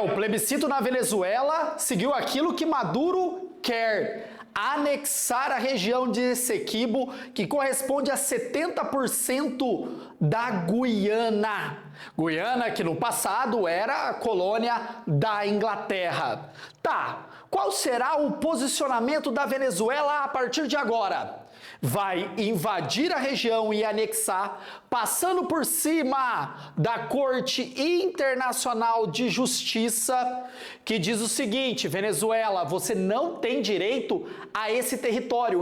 O plebiscito na Venezuela seguiu aquilo que Maduro quer: anexar a região de Essequibo, que corresponde a 70% da Guiana. Guiana, que no passado era a colônia da Inglaterra. Tá, qual será o posicionamento da Venezuela a partir de agora? Vai invadir a região e anexar, passando por cima da Corte Internacional de Justiça, que diz o seguinte: Venezuela, você não tem direito a esse território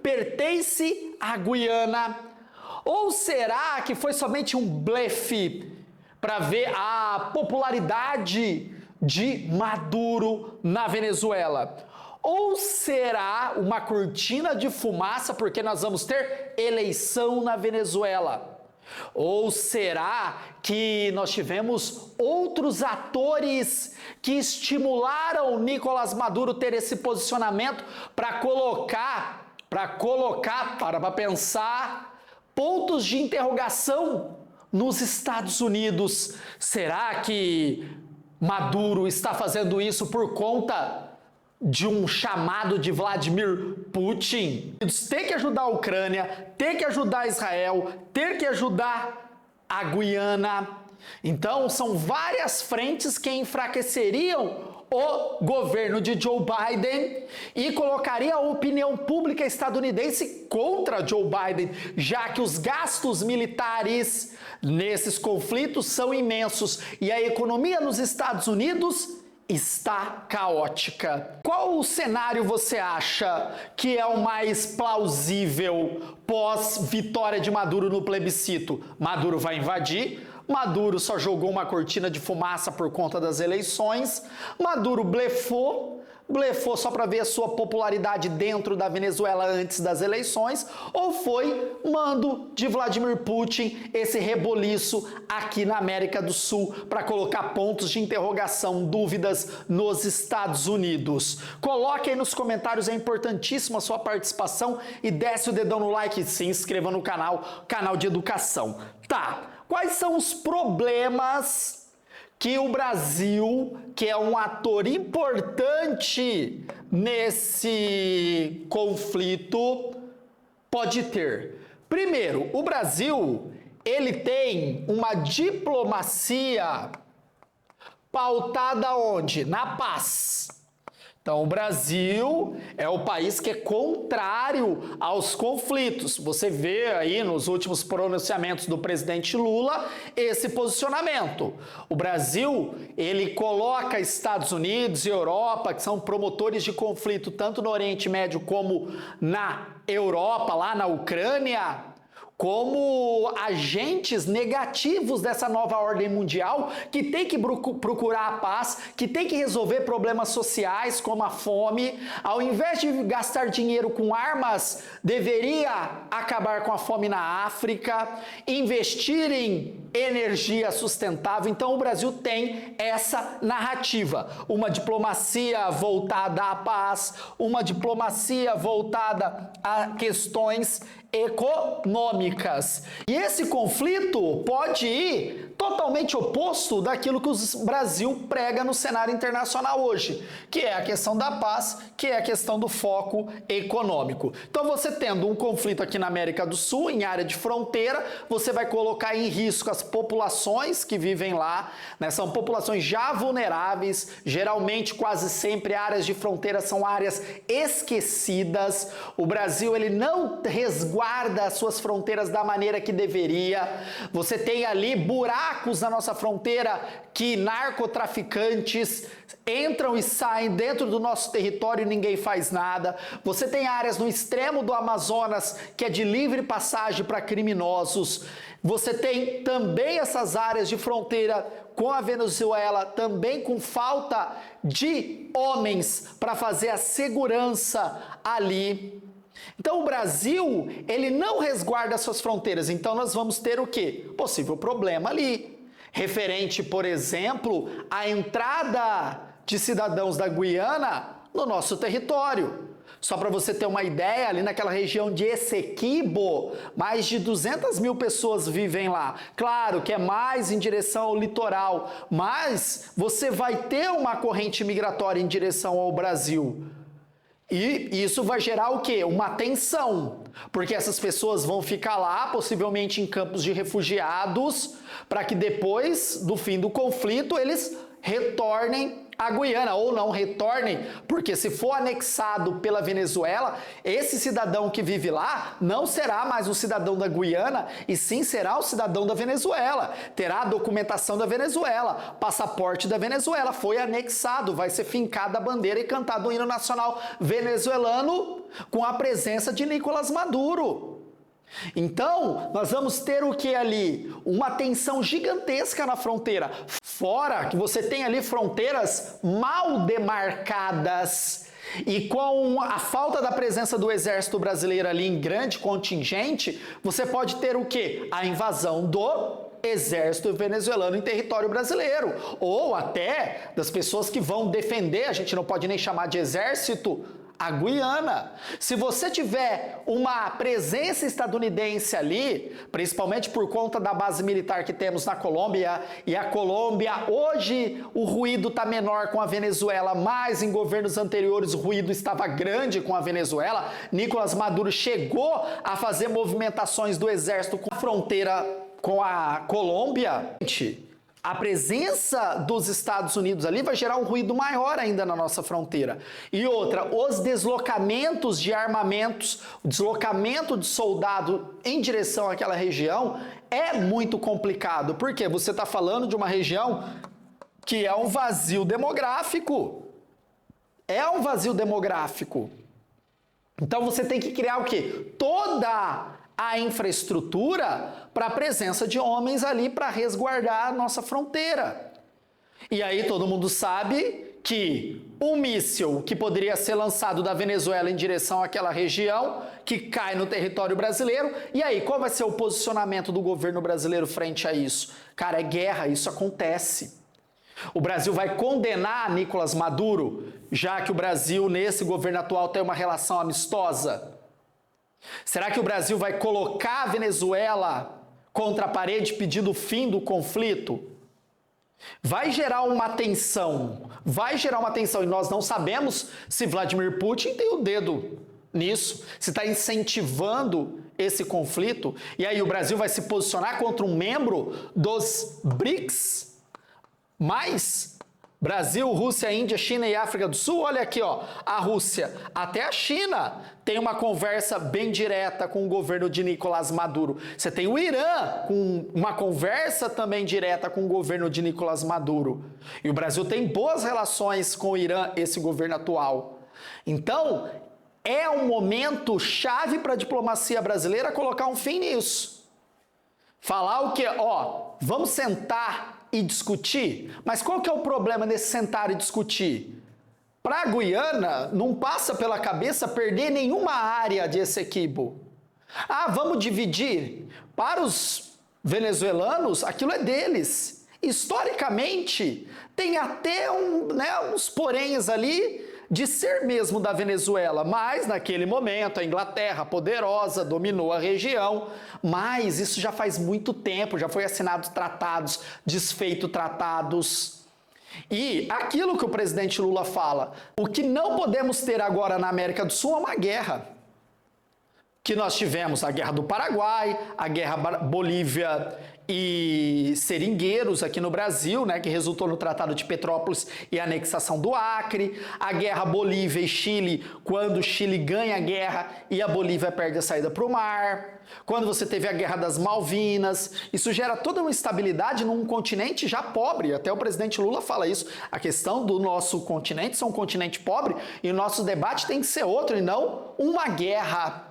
pertence à Guiana. Ou será que foi somente um blefe para ver a popularidade de Maduro na Venezuela? Ou será uma cortina de fumaça porque nós vamos ter eleição na Venezuela? Ou será que nós tivemos outros atores que estimularam Nicolás Maduro ter esse posicionamento para pensar, pontos de interrogação nos Estados Unidos? Será que Maduro está fazendo isso por conta de um chamado de Vladimir Putin? Tem que ajudar a Ucrânia, tem que ajudar Israel, tem que ajudar a Guiana. Então, são várias frentes que enfraqueceriam o governo de Joe Biden e colocaria a opinião pública estadunidense contra Joe Biden, já que os gastos militares nesses conflitos são imensos e a economia nos Estados Unidos está caótica. Qual o cenário você acha que é o mais plausível pós-vitória de Maduro no plebiscito? Maduro vai invadir? Maduro só jogou uma cortina de fumaça por conta das eleições? Maduro blefou só para ver a sua popularidade dentro da Venezuela antes das eleições? Ou foi mando de Vladimir Putin, esse reboliço aqui na América do Sul para colocar pontos de interrogação, dúvidas nos Estados Unidos? Coloque aí nos comentários, é importantíssima a sua participação e desce o dedão no like e se inscreva no canal de educação. Tá, quais são os problemas que o Brasil, que é um ator importante nesse conflito, pode ter? Primeiro, o Brasil, ele tem uma diplomacia pautada onde? Na paz. Então, o Brasil é o país que é contrário aos conflitos. Você vê aí nos últimos pronunciamentos do presidente Lula esse posicionamento. O Brasil, ele coloca Estados Unidos e Europa, que são promotores de conflito tanto no Oriente Médio como na Europa, lá na Ucrânia, como agentes negativos dessa nova ordem mundial que tem que procurar a paz, que tem que resolver problemas sociais como a fome. Ao invés de gastar dinheiro com armas, deveria acabar com a fome na África, investir em energia sustentável. Então o Brasil tem essa narrativa, uma diplomacia voltada à paz, uma diplomacia voltada a questões econômicas. E esse conflito pode ir totalmente oposto daquilo que o Brasil prega no cenário internacional hoje, que é a questão da paz, que é a questão do foco econômico. Então, você tendo um conflito aqui na América do Sul, em área de fronteira, você vai colocar em risco as populações que vivem lá, né? São populações já vulneráveis, geralmente quase sempre áreas de fronteira são áreas esquecidas. O Brasil, ele não resguarda as suas fronteiras da maneira que deveria. Você tem ali buracos na nossa fronteira que narcotraficantes entram e saem dentro do nosso território e ninguém faz nada. Você tem áreas no extremo do Amazonas que é de livre passagem para criminosos. Você tem também essas áreas de fronteira com a Venezuela, também com falta de homens para fazer a segurança ali. Então o Brasil, ele não resguarda suas fronteiras, então nós vamos ter o quê? Possível problema ali, referente, por exemplo, à entrada de cidadãos da Guiana no nosso território. Só para você ter uma ideia, ali naquela região de Essequibo, mais de 200 mil pessoas vivem lá. Claro que é mais em direção ao litoral, mas você vai ter uma corrente migratória em direção ao Brasil. E isso vai gerar o quê? Uma tensão, porque essas pessoas vão ficar lá, possivelmente em campos de refugiados, para que depois do fim do conflito eles retornem à Guiana, ou não retornem, porque se for anexado pela Venezuela, esse cidadão que vive lá não será mais um cidadão da Guiana, e sim será um cidadão da Venezuela, terá a documentação da Venezuela, passaporte da Venezuela, foi anexado, vai ser fincada a bandeira e cantado o hino nacional venezuelano com a presença de Nicolás Maduro. Então, nós vamos ter o que ali? Uma tensão gigantesca na fronteira. Fora que você tem ali fronteiras mal demarcadas. E com a falta da presença do exército brasileiro ali em grande contingente, você pode ter o quê? A invasão do exército venezuelano em território brasileiro. Ou até das pessoas que vão defender, a gente não pode nem chamar de exército, a Guiana. Se você tiver uma presença estadunidense ali, principalmente por conta da base militar que temos na Colômbia, e a Colômbia, hoje o ruído está menor com a Venezuela, mas em governos anteriores o ruído estava grande com a Venezuela. Nicolás Maduro chegou a fazer movimentações do exército com a fronteira com a Colômbia. A presença dos Estados Unidos ali vai gerar um ruído maior ainda na nossa fronteira. E outra, os deslocamentos de armamentos, o deslocamento de soldado em direção àquela região é muito complicado, porque você está falando de uma região que é um vazio demográfico. É um vazio demográfico. Então você tem que criar o quê? Toda a infraestrutura para a presença de homens ali para resguardar a nossa fronteira. E aí todo mundo sabe que um míssil que poderia ser lançado da Venezuela em direção àquela região, que cai no território brasileiro, e aí qual vai ser o posicionamento do governo brasileiro frente a isso? Cara, é guerra, isso acontece. O Brasil vai condenar Nicolás Maduro, já que o Brasil, nesse governo atual, tem uma relação amistosa? Será que o Brasil vai colocar a Venezuela contra a parede pedindo o fim do conflito? Vai gerar uma tensão, e nós não sabemos se Vladimir Putin tem o dedo nisso, se está incentivando esse conflito, e aí o Brasil vai se posicionar contra um membro dos BRICS, mas Brasil, Rússia, Índia, China e África do Sul, olha aqui, ó, a Rússia, até a China tem uma conversa bem direta com o governo de Nicolás Maduro. Você tem o Irã com uma conversa também direta com o governo de Nicolás Maduro. E o Brasil tem boas relações com o Irã, esse governo atual. Então, é um momento chave para a diplomacia brasileira colocar um fim nisso. Falar o quê? Ó, vamos sentar e discutir, mas qual que é o problema nesse sentar e discutir? Para a Guiana, não passa pela cabeça perder nenhuma área de Essequibo. Ah, vamos dividir? Para os venezuelanos, aquilo é deles. Historicamente, tem até uns poréns ali de ser mesmo da Venezuela, mas naquele momento a Inglaterra, poderosa, dominou a região, mas isso já faz muito tempo, já foi assinados tratados, desfeito tratados. E aquilo que o presidente Lula fala, o que não podemos ter agora na América do Sul é uma guerra. Que nós tivemos a Guerra do Paraguai, a Guerra Bolívia e Seringueiros aqui no Brasil, né, que resultou no Tratado de Petrópolis e a anexação do Acre, a Guerra Bolívia e Chile, quando o Chile ganha a guerra e a Bolívia perde a saída para o mar, quando você teve a Guerra das Malvinas, isso gera toda uma instabilidade num continente já pobre, até o presidente Lula fala isso, a questão do nosso continente ser um continente pobre e o nosso debate tem que ser outro e não uma guerra.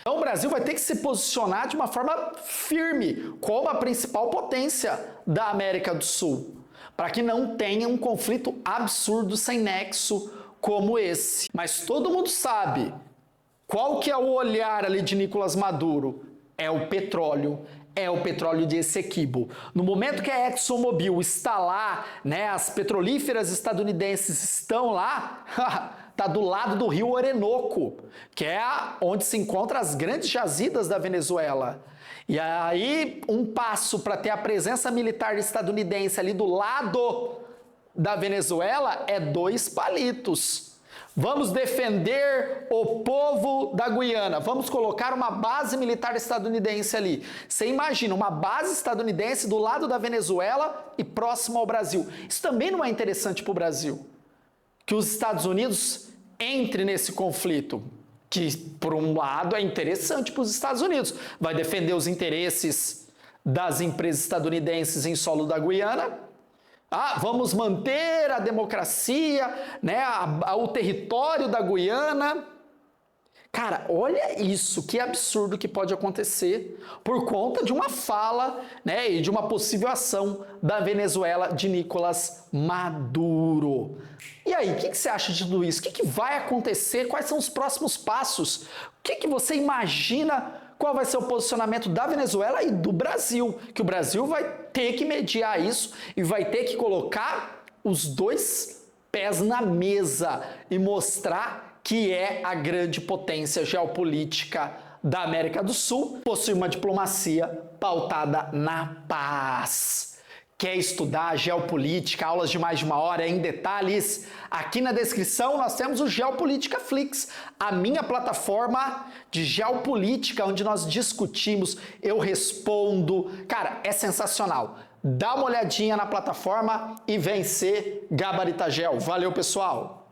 Então o Brasil vai ter que se posicionar de uma forma firme como a principal potência da América do Sul, para que não tenha um conflito absurdo sem nexo como esse. Mas todo mundo sabe qual que é o olhar ali de Nicolás Maduro? É o petróleo de Essequibo. No momento que a ExxonMobil está lá, né, as petrolíferas estadunidenses estão lá, está do lado do rio Orinoco, que é onde se encontram as grandes jazidas da Venezuela. E aí, um passo para ter a presença militar estadunidense ali do lado da Venezuela é 2 palitos. Vamos defender o povo da Guiana. Vamos colocar uma base militar estadunidense ali. Você imagina, uma base estadunidense do lado da Venezuela e próximo ao Brasil. Isso também não é interessante para o Brasil. Que os Estados Unidos entrem nesse conflito. Que, por um lado, é interessante para os Estados Unidos. Vai defender os interesses das empresas estadunidenses em solo da Guiana. Vamos manter a democracia, né, o território da Guiana. Cara, olha isso, que absurdo que pode acontecer por conta de uma fala, né, e de uma possível ação da Venezuela de Nicolás Maduro. E aí, o que você acha de tudo isso? O que vai acontecer? Quais são os próximos passos? O que você imagina? Qual vai ser o posicionamento da Venezuela e do Brasil? Que o Brasil vai ter que mediar isso e vai ter que colocar os 2 pés na mesa e mostrar que é a grande potência geopolítica da América do Sul, possui uma diplomacia pautada na paz. Quer estudar geopolítica, aulas de mais de 1 hora em detalhes? Aqui na descrição nós temos o Geopolítica Flix, a minha plataforma de geopolítica, onde nós discutimos, eu respondo. Cara, é sensacional. Dá uma olhadinha na plataforma e vem ser Gabarita Gel. Valeu, pessoal!